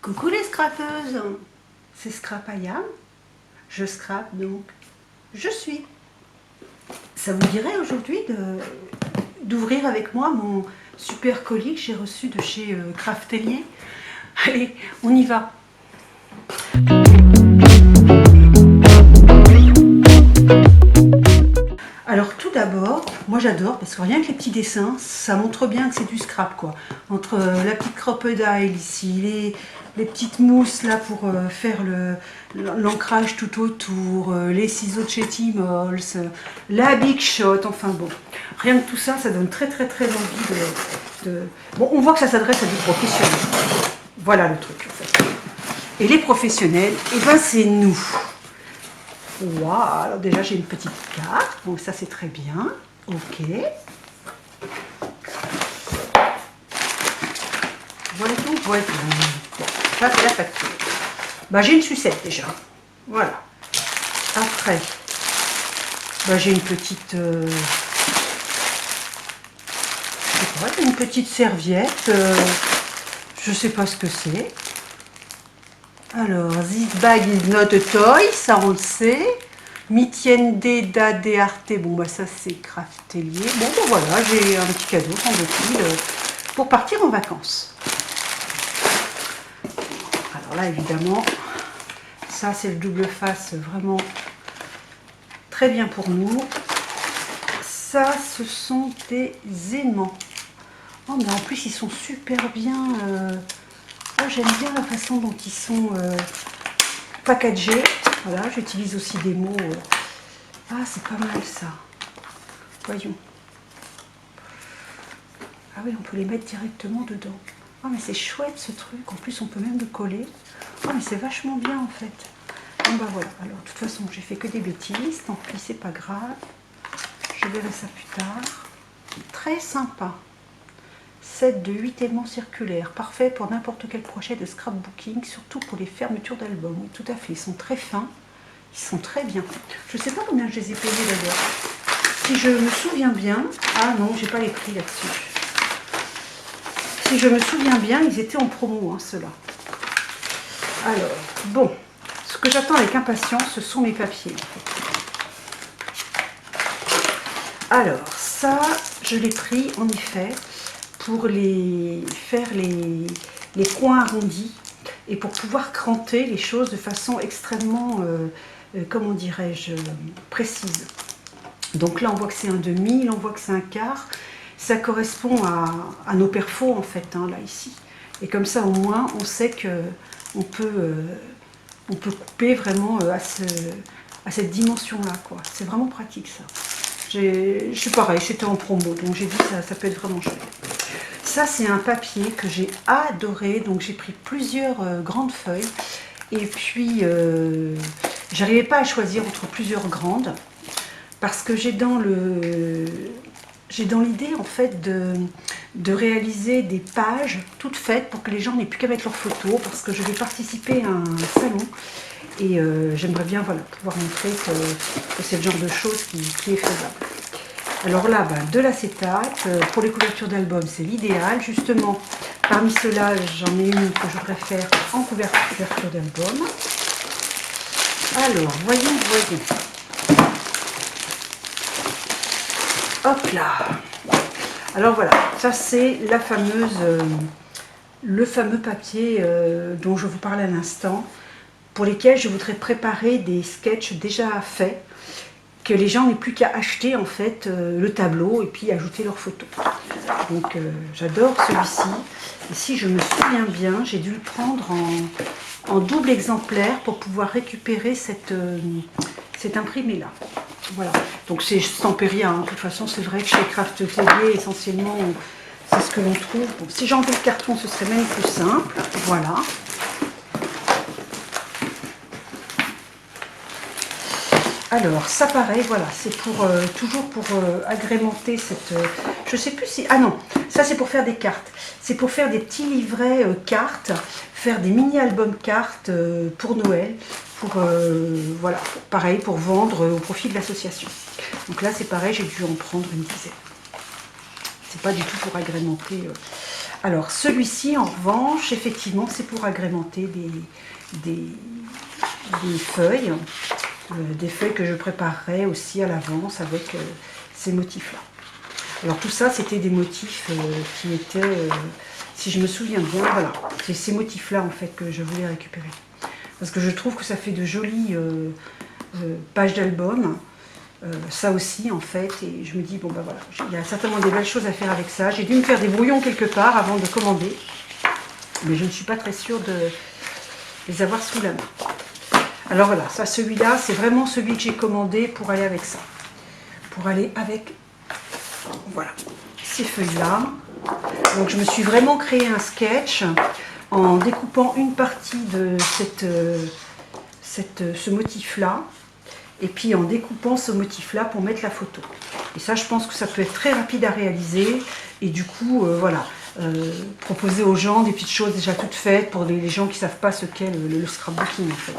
Coucou les scrapeuses, c'est Scrapayam. Je scrape donc je suis. Ça vous dirait aujourd'hui d'ouvrir avec moi mon super colis que j'ai reçu de chez Craftelier? Allez, on y va. Alors tout d'abord, moi j'adore parce que rien que les petits dessins, ça montre bien que c'est du scrap quoi. Entre la petite crocodile ici, les petites mousses là pour faire l'ancrage tout autour, les ciseaux de chez Timols, la Big Shot, enfin bon. Rien que tout ça, ça donne très envie de... Bon, on voit que ça s'adresse à des professionnels. Voilà le truc en fait. Et les professionnels, et ben c'est nous. Waouh, alors déjà j'ai une petite carte, donc ça c'est très bien, ok. Voilà, voilà. Bon, ça c'est la facture. Bah, j'ai une sucette déjà, voilà. Après, bah, j'ai une petite, une petite serviette, je sais pas ce que c'est. Alors, this bag is not a toy, ça on le sait. Mitiende da de arte, bon bah ça c'est Craftelier. Bon ben voilà, j'ai un petit cadeau, semble-t-il, pour partir en vacances. Alors là évidemment, ça c'est le double face vraiment très bien pour nous. Ça ce sont des aimants. Oh mais en plus ils sont super bien... Oh, j'aime bien la façon dont ils sont packagés. Voilà, j'utilise aussi des mots. Ah, c'est pas mal ça. Voyons. Ah oui, on peut les mettre directement dedans. Ah, mais c'est chouette ce truc. En plus, on peut même le coller. Ah, mais c'est vachement bien en fait. Bon, bah voilà. Alors, de toute façon, j'ai fait que des bêtises. Tant pis, c'est pas grave. Je verrai ça plus tard. Très sympa. Set de 8 aimants circulaires, parfait pour n'importe quel projet de scrapbooking, surtout pour les fermetures d'albums. Oui, tout à fait, ils sont très fins, ils sont très bien. Je ne sais pas combien je les ai payés d'ailleurs. Si je me souviens bien, ah non, j'ai pas les prix là-dessus. Si je me souviens bien, ils étaient en promo, hein, ceux-là. Alors, bon, ce que j'attends avec impatience, ce sont mes papiers. Alors, ça, je l'ai pris en effet pour faire les coins arrondis et pour pouvoir cranter les choses de façon extrêmement, comment dirais-je, précise. Donc là, on voit que c'est un demi, là, on voit que c'est un quart. Ça correspond à nos perfos, en fait, hein, là, ici. Et comme ça, au moins, on sait qu'on peut, on peut couper vraiment à cette dimension-là, quoi. C'est vraiment pratique, ça. Je suis pareil, c'était en promo, donc j'ai dit ça peut être vraiment chouette. Ça, c'est un papier que j'ai adoré, donc j'ai pris plusieurs grandes feuilles. Et puis, j'arrivais pas à choisir entre plusieurs grandes, parce que j'ai dans l'idée, en fait, de réaliser des pages toutes faites pour que les gens n'aient plus qu'à mettre leurs photos, parce que je vais participer à un salon. Et j'aimerais bien voilà, pouvoir montrer que c'est le genre de choses qui est faisable. Alors là, ben, de l'acétate, pour les couvertures d'albums, c'est l'idéal. Justement, parmi ceux-là, j'en ai une que je préfère en couverture d'album. Alors, voyons. Hop là. Alors voilà, ça c'est la fameuse, le fameux papier dont je vous parlais à l'instant, pour lesquels je voudrais préparer des sketchs déjà faits, que les gens n'aient plus qu'à acheter en fait le tableau et puis ajouter leurs photos. Donc j'adore celui-ci. Et si je me souviens bien, j'ai dû le prendre en double exemplaire pour pouvoir récupérer cet imprimé là. Voilà. Donc c'est sans rien, hein. De toute façon c'est vrai que chez Craftelier essentiellement c'est ce que l'on trouve. Bon, si j'enlevais le carton ce serait même plus simple. Voilà. Alors, ça pareil, voilà, c'est pour toujours pour agrémenter cette... je sais plus si... Ah non, ça c'est pour faire des cartes. C'est pour faire des petits livrets cartes, faire des mini-albums cartes pour Noël, voilà, pareil, pour vendre au profit de l'association. Donc là, c'est pareil, j'ai dû en prendre une dizaine. C'est pas du tout pour agrémenter... Alors celui-ci en revanche, effectivement, c'est pour agrémenter des feuilles, des feuilles que je préparerai aussi à l'avance avec ces motifs-là. Alors tout ça, c'était des motifs qui étaient, si je me souviens bien, voilà, c'est ces motifs-là en fait que je voulais récupérer. Parce que je trouve que ça fait de jolies pages d'album. Ça aussi en fait, et je me dis bon bah voilà, il y a certainement des belles choses à faire avec ça. J'ai dû me faire des brouillons quelque part avant de commander, mais je ne suis pas très sûre de les avoir sous la main. Alors voilà, ça celui-là c'est vraiment celui que j'ai commandé pour aller avec ça, pour aller avec voilà ces feuilles-là. Donc je me suis vraiment créé un sketch en découpant une partie de ce motif-là. Et puis en découpant ce motif-là pour mettre la photo. Et ça, je pense que ça peut être très rapide à réaliser. Et du coup, voilà, proposer aux gens des petites choses déjà toutes faites pour les gens qui ne savent pas ce qu'est le scrapbooking en fait.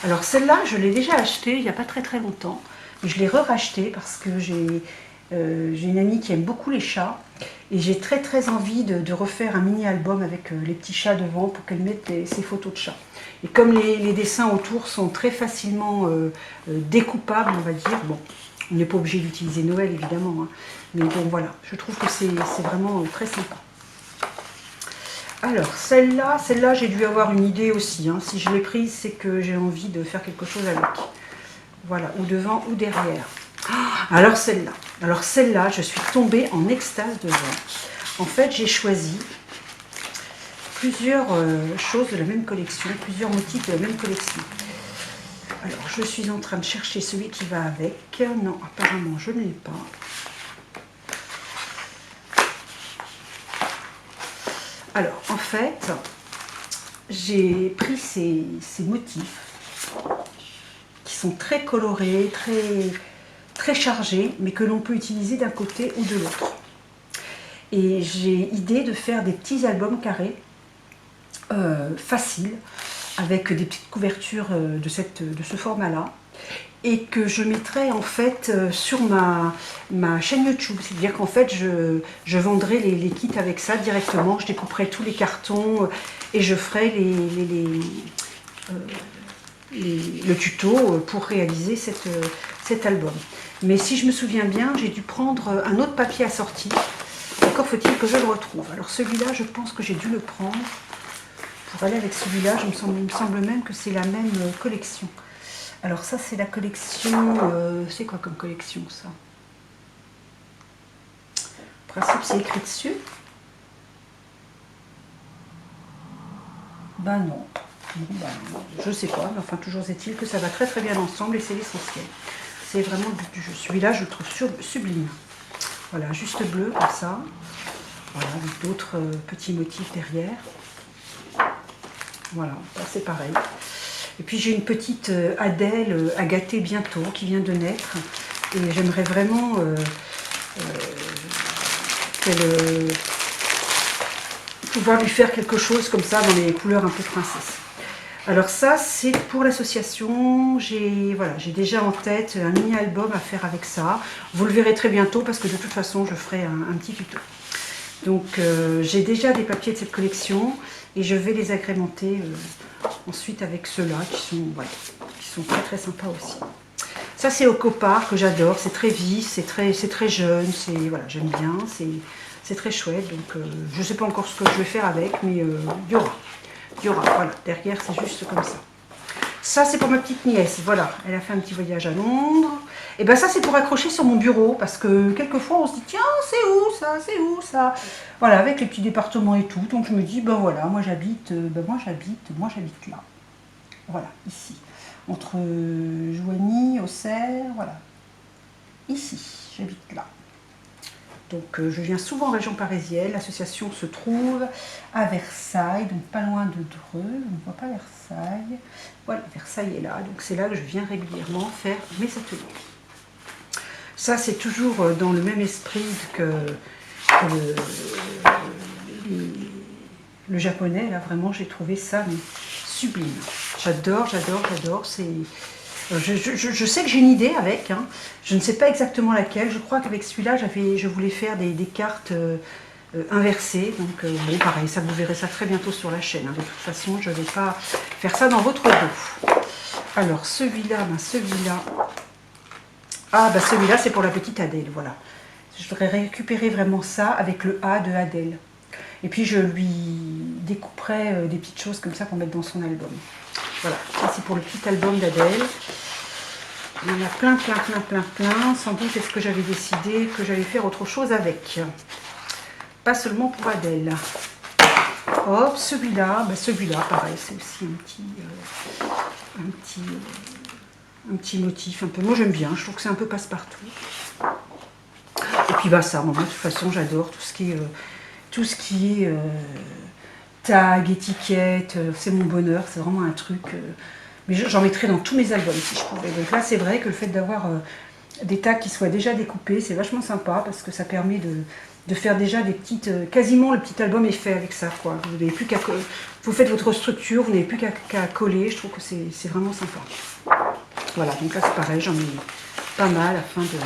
Alors celle-là, je l'ai déjà achetée il n'y a pas très très longtemps. Mais je l'ai re-rachetée parce que j'ai une amie qui aime beaucoup les chats. Et j'ai très très envie de refaire un mini-album avec les petits chats devant pour qu'elle mette ses photos de chats. Et comme les dessins autour sont très facilement découpables, on va dire, bon, on n'est pas obligé d'utiliser Noël évidemment, hein, mais bon voilà, je trouve que c'est vraiment très sympa. Alors celle-là j'ai dû avoir une idée aussi, hein. Si je l'ai prise c'est que j'ai envie de faire quelque chose avec. Voilà, ou devant ou derrière. Alors celle-là, je suis tombée en extase devant. En fait, j'ai choisi plusieurs choses de la même collection, plusieurs motifs de la même collection. Alors, je suis en train de chercher celui qui va avec. Non, apparemment, je ne l'ai pas. Alors, en fait, j'ai pris ces motifs qui sont très colorés, très chargés, mais que l'on peut utiliser d'un côté ou de l'autre. Et j'ai idée de faire des petits albums carrés, faciles, avec des petites couvertures de ce format-là, et que je mettrai en fait sur ma chaîne YouTube. C'est-à-dire qu'en fait, je vendrai les kits avec ça directement, je découperai tous les cartons et je ferai le tuto pour réaliser cet album. Mais si je me souviens bien, j'ai dû prendre un autre papier assorti. Encore faut-il que je le retrouve. Alors celui-là, je pense que j'ai dû le prendre pour aller avec celui-là. Il me semble même que c'est la même collection. Alors ça, c'est la collection... c'est quoi comme collection, ça? En principe, c'est écrit dessus. Ben non. Bon, ben, je sais pas, mais enfin, toujours est-il que ça va très très bien ensemble et c'est l'essentiel. C'est vraiment le but du jeu. Celui-là, je le trouve sublime. Voilà, juste bleu comme ça. Voilà, avec d'autres petits motifs derrière. Voilà, c'est pareil. Et puis j'ai une petite Adèle à gâter bientôt, qui vient de naître. Et j'aimerais vraiment pouvoir lui faire quelque chose comme ça, dans les couleurs un peu princesse. Alors ça, c'est pour l'association. J'ai déjà en tête un mini-album à faire avec ça. Vous le verrez très bientôt parce que de toute façon, je ferai un petit tuto. Donc j'ai déjà des papiers de cette collection et je vais les agrémenter ensuite avec ceux-là qui sont très très sympas aussi. Ça c'est au Copart que j'adore, c'est très vif, c'est très jeune, voilà, j'aime bien, c'est très chouette. Donc je ne sais pas encore ce que je vais faire avec, mais il y aura, voilà, derrière c'est juste comme ça. Ça c'est pour ma petite nièce, voilà, elle a fait un petit voyage à Londres. Et bien ça c'est pour accrocher sur mon bureau, parce que quelquefois on se dit tiens c'est où ça, voilà, avec les petits départements et tout. Donc je me dis ben voilà, moi j'habite là, voilà, ici, entre Joigny, Auxerre, voilà, ici, j'habite là. Donc je viens souvent en région parisienne, l'association se trouve à Versailles, donc pas loin de Dreux, on ne voit pas Versailles. Voilà, Versailles est là, donc c'est là que je viens régulièrement faire mes ateliers. Ça c'est toujours dans le même esprit que le japonais, là vraiment j'ai trouvé ça mais sublime. J'adore, je sais que j'ai une idée avec, hein. Je ne sais pas exactement laquelle. Je crois qu'avec celui-là, je voulais faire des cartes inversé. Donc bon, pareil, ça vous verrez ça très bientôt sur la chaîne. Hein. De toute façon, je ne vais pas faire ça dans votre dos. Alors celui-là, celui-là... Ah, celui-là, c'est pour la petite Adèle, voilà. Je voudrais récupérer vraiment ça avec le A de Adèle. Et puis je lui découperai des petites choses comme ça pour mettre dans son album. Voilà, ça c'est pour le petit album d'Adèle. Il y en a plein. Sans doute est-ce que j'avais décidé que j'allais faire autre chose avec. Pas seulement pour Adèle. Hop, celui-là, celui-là, pareil, c'est aussi un petit motif un peu. Moi j'aime bien, je trouve que c'est un peu passe-partout. Et puis ça, moi de toute façon j'adore tout ce qui est tag, étiquette, c'est mon bonheur, c'est vraiment un truc. Mais j'en mettrais dans tous mes albums si je pouvais. Donc là c'est vrai que le fait d'avoir des tags qui soient déjà découpés, c'est vachement sympa parce que ça permet de faire déjà des petites... quasiment le petit album est fait avec ça, quoi. Vous n'avez plus qu'à... Vous faites votre structure, vous n'avez plus qu'à coller, je trouve que c'est vraiment sympa. Voilà, donc là c'est pareil, j'en ai pas mal afin de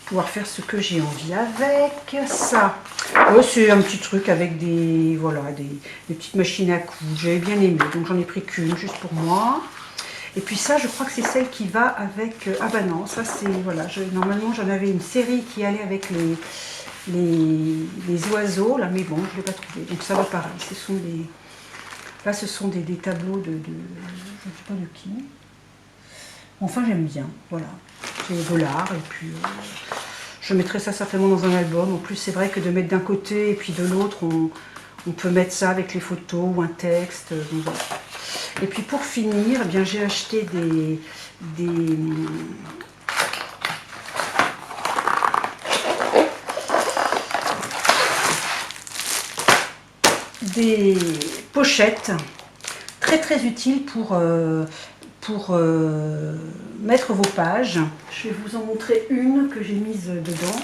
pouvoir faire ce que j'ai envie avec. Ça, c'est un petit truc avec des petites machines à coudre, j'avais bien aimé, donc j'en ai pris qu'une juste pour moi. Et puis ça, je crois que c'est celle qui va avec... ah bah non, ça c'est... Voilà, normalement j'en avais une série qui allait avec les oiseaux, là, mais bon, je ne l'ai pas trouvé. Donc ça va pareil, ce sont des... Là, ce sont des tableaux de... Je ne sais pas de qui. Enfin, j'aime bien, voilà. C'est de l'art, et puis... je mettrai ça certainement dans un album. En plus, c'est vrai que de mettre d'un côté et puis de l'autre, on peut mettre ça avec les photos ou un texte. Donc voilà. Et puis pour finir, eh bien j'ai acheté des pochettes très utiles pour mettre vos pages. Je vais vous en montrer une que j'ai mise dedans.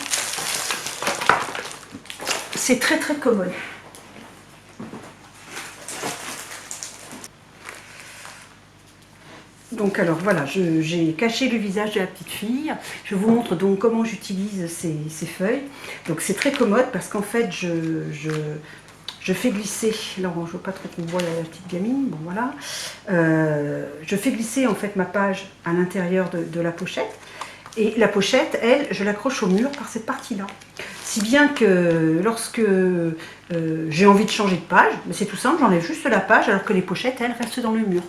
C'est très commode. Donc alors voilà, j'ai caché le visage de la petite fille. Je vous montre donc comment j'utilise ces feuilles. Donc c'est très commode parce qu'en fait je fais glisser, alors je ne veux pas trop qu'on voit la petite gamine, bon voilà. Je fais glisser en fait ma page à l'intérieur de la pochette. Et la pochette, elle, je l'accroche au mur par cette partie-là. Si bien que lorsque j'ai envie de changer de page, c'est tout simple, j'enlève juste la page alors que les pochettes, elles, restent dans le mur.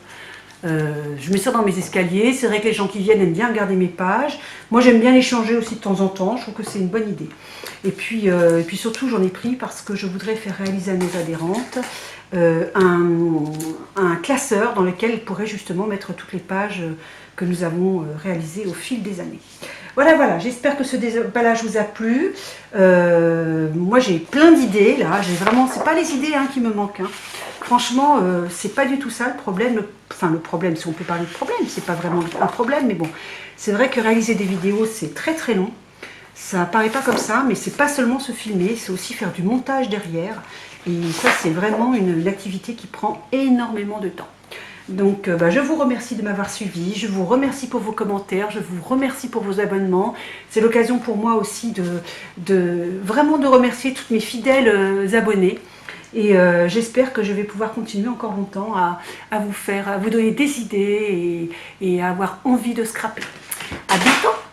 Je mets ça dans mes escaliers, c'est vrai que les gens qui viennent aiment bien regarder mes pages. Moi j'aime bien les changer aussi de temps en temps, je trouve que c'est une bonne idée. Et puis surtout j'en ai pris parce que je voudrais faire réaliser à mes adhérentes un classeur dans lequel elles pourraient justement mettre toutes les pages que nous avons réalisées au fil des années. Voilà, j'espère que ce déballage vous a plu. Moi j'ai plein d'idées là, c'est pas les idées qui me manquent. Franchement, c'est pas du tout ça le problème. Enfin, le problème, si on peut parler de problème, c'est pas vraiment un problème, mais bon, c'est vrai que réaliser des vidéos, c'est très long. Ça paraît pas comme ça, mais c'est pas seulement se filmer, c'est aussi faire du montage derrière. Et ça, c'est vraiment une activité qui prend énormément de temps. Donc, je vous remercie de m'avoir suivi, je vous remercie pour vos commentaires, je vous remercie pour vos abonnements. C'est l'occasion pour moi aussi vraiment de remercier toutes mes fidèles abonnés. Et j'espère que je vais pouvoir continuer encore longtemps à vous donner des idées et à avoir envie de scraper. À bientôt!